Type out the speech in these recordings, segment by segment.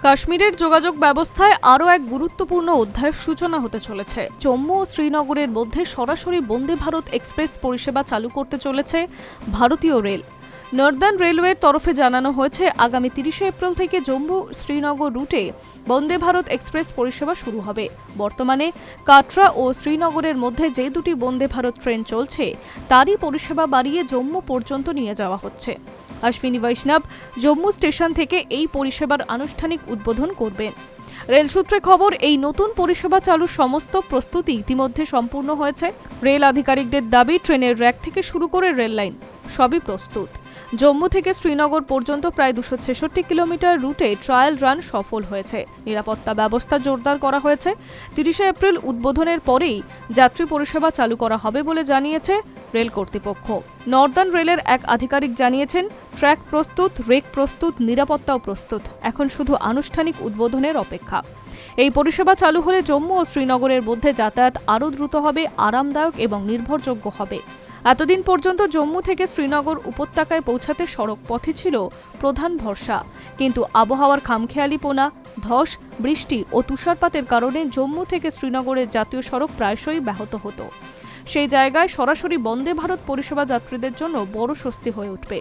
কাশ্মীরের যোগাযোগ ব্যবস্থায় আরও এক গুরুত্বপূর্ণ অধ্যায়ের সূচনা হতে চলেছে। জম্মু ও শ্রীনগরের মধ্যে সরাসরি বন্দে ভারত এক্সপ্রেস পরিষেবা চালু করতে চলেছে ভারতীয় রেল। নর্দার্ন রেলওয়ের তরফে জানানো হয়েছে, আগামী 30 এপ্রিল থেকে জম্মু শ্রীনগর রুটে বন্দে ভারত এক্সপ্রেস পরিষেবা শুরু হবে। বর্তমানে কাটরা ও শ্রীনগরের মধ্যে যে দুটি বন্দে ভারত ট্রেন চলছে তারই পরিষেবা বাড়িয়ে জম্মু পর্যন্ত নিয়ে যাওয়া হচ্ছে। অশ্বিনী বৈষ্ণব জম্মু স্টেশন থেকে এই পরিষেবার আনুষ্ঠানিক উদ্বোধন করবেন। রেল সূত্রে খবর, এই নতুন পরিষেবা চালুর সমস্ত প্রস্তুতি ইতিমধ্যে সম্পূর্ণ হয়েছে। রেল আধিকারিকদের দাবি, ট্রেনের র্যাক থেকে শুরু করে রেল লাইন সবই প্রস্তুত। জম্মু থেকে শ্রীনগর পর্যন্ত প্রায় 266 কিলোমিটার রুটে ট্রায়াল রান সফল হয়েছে। নিরাপত্তা ব্যবস্থা জোরদার করা হয়েছে। 30 এপ্রিল উদ্বোধনের পরেই যাত্রী পরিষেবা চালু করা হবে বলে জানিয়েছে রেল কর্তৃপক্ষ। নর্দার্ন রেলের এক আধিকারিক জানিয়েছেন, ট্র্যাক প্রস্তুত, রেক প্রস্তুত, নিরাপত্তাও প্রস্তুত। এখন শুধু আনুষ্ঠানিক উদ্বোধনের অপেক্ষা। এই পরিষেবা চালু হলে জম্মু ও শ্রীনগরের মধ্যে যাতায়াত আরও দ্রুত হবে, আরামদায়ক এবং নির্ভরযোগ্য হবে। এতদিন পর্যন্ত জম্মু থেকে শ্রীনগর উপত্যকায় পৌঁছাতে সড়ক পথই ছিল প্রধান ভরসা, কিন্তু আবহাওয়ার খামখেয়ালিপনা, ধস, বৃষ্টি ও তুষারপাতের কারণে জম্মু থেকে শ্রীনগরের জাতীয় সড়ক প্রায়শই ব্যাহত হতো। সেই জায়গায় সরাসরি বন্দে ভারত পরিষেবা যাত্রীদের জন্য বড় স্বস্তি হয়ে উঠবে।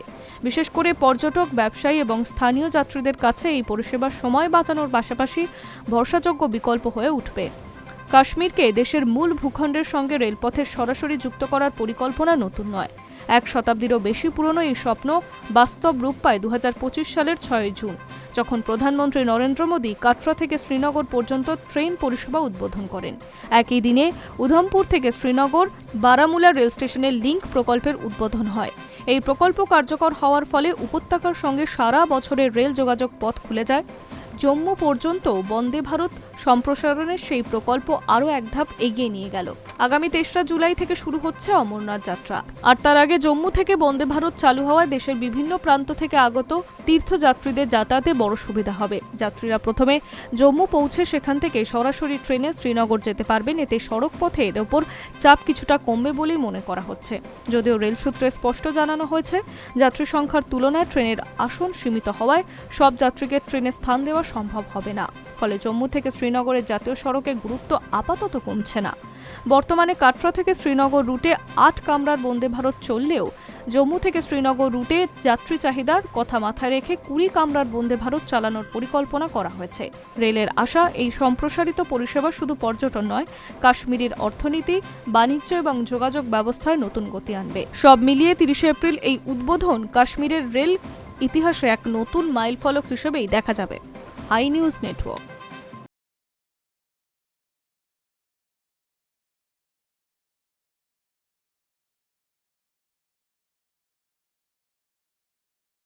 বিশেষ করে পর্যটক, ব্যবসায়ী এবং স্থানীয় যাত্রীদের কাছে এই পরিষেবার সময় বাঁচানোর পাশাপাশি ভরসাযোগ্য বিকল্প হয়ে উঠবে। কাশ্মীরকে দেশের মূল ভূখণ্ডের সঙ্গে রেলপথের সরাসরি যুক্ত করার পরিকল্পনা নতুন নয়। 1 শতাব্দীরও বেশি পুরনো এই স্বপ্ন বাস্তব রূপ পায় 2025 সালের 6 জুন, যখন প্রধানমন্ত্রী নরেন্দ্র মোদী কাটরা থেকে শ্রীনগর পর্যন্ত ট্রেন পরিষেবা উদ্বোধন করেন। একই দিনে উধমপুর থেকে শ্রীনগর বারামুলা রেল স্টেশনের লিঙ্ক প্রকল্পের উদ্বোধন হয়। এই প্রকল্প কার্যকর হওয়ার ফলে উপত্যকার সঙ্গে সারা বছরের রেল যোগাযোগ পথ খুলে যায়। জম্মু পর্যন্ত বন্দে ভারত সম্প্রসারণের সেই প্রকল্প আরও এক ধাপ এগিয়ে নিয়ে গেল। আগামী 3রা জুলাই থেকে শুরু হচ্ছে অমরনাথ যাত্রা। আর তার আগে জম্মু থেকে বন্দে ভারত চালু হওয়ায় দেশের বিভিন্ন প্রান্ত থেকে আগত তীর্থযাত্রীদের যাতায়াতে বড় সুবিধা হবে। যাত্রীরা প্রথমে জম্মু পৌঁছে সেখান থেকে সরাসরি ট্রেনে শ্রীনগর যেতে পারবেন। এতে সড়ক পথের ওপর চাপ কিছুটা কমবে বলেই মনে করা হচ্ছে। যদিও রেল সূত্রে স্পষ্ট জানানো হয়েছে, যাত্রী সংখ্যার তুলনায় ট্রেনের আসন সীমিত হওয়ায় সব যাত্রীকে ট্রেনে স্থান দেওয়া সম্ভব হবে না। ফলে জম্মু থেকে শ্রীনগরের জাতীয় সড়কের গুরুত্ব আপাতত কমছে না। বর্তমানে কাটরা থেকে শ্রীনগর রুটে 8 কামরার বন্দে ভারত চললেও জম্মু থেকে শ্রীনগর রুটে যাত্রী চাহিদার কথা মাথায় রেখে 20 কামরার বন্দে ভারত চালানোর পরিকল্পনা করা হয়েছে। রেলের আশা, এই সম্প্রসারিত পরিষেবা শুধু পর্যটন নয়, কাশ্মীরের অর্থনীতি, বাণিজ্য এবং যোগাযোগ ব্যবস্থায় নতুন গতি আনবে। সব মিলিয়ে 30 এপ্রিল এই উদ্বোধন কাশ্মীরের রেল ইতিহাসে এক নতুন মাইলফলক হিসেবেই দেখা যাবে। I news network.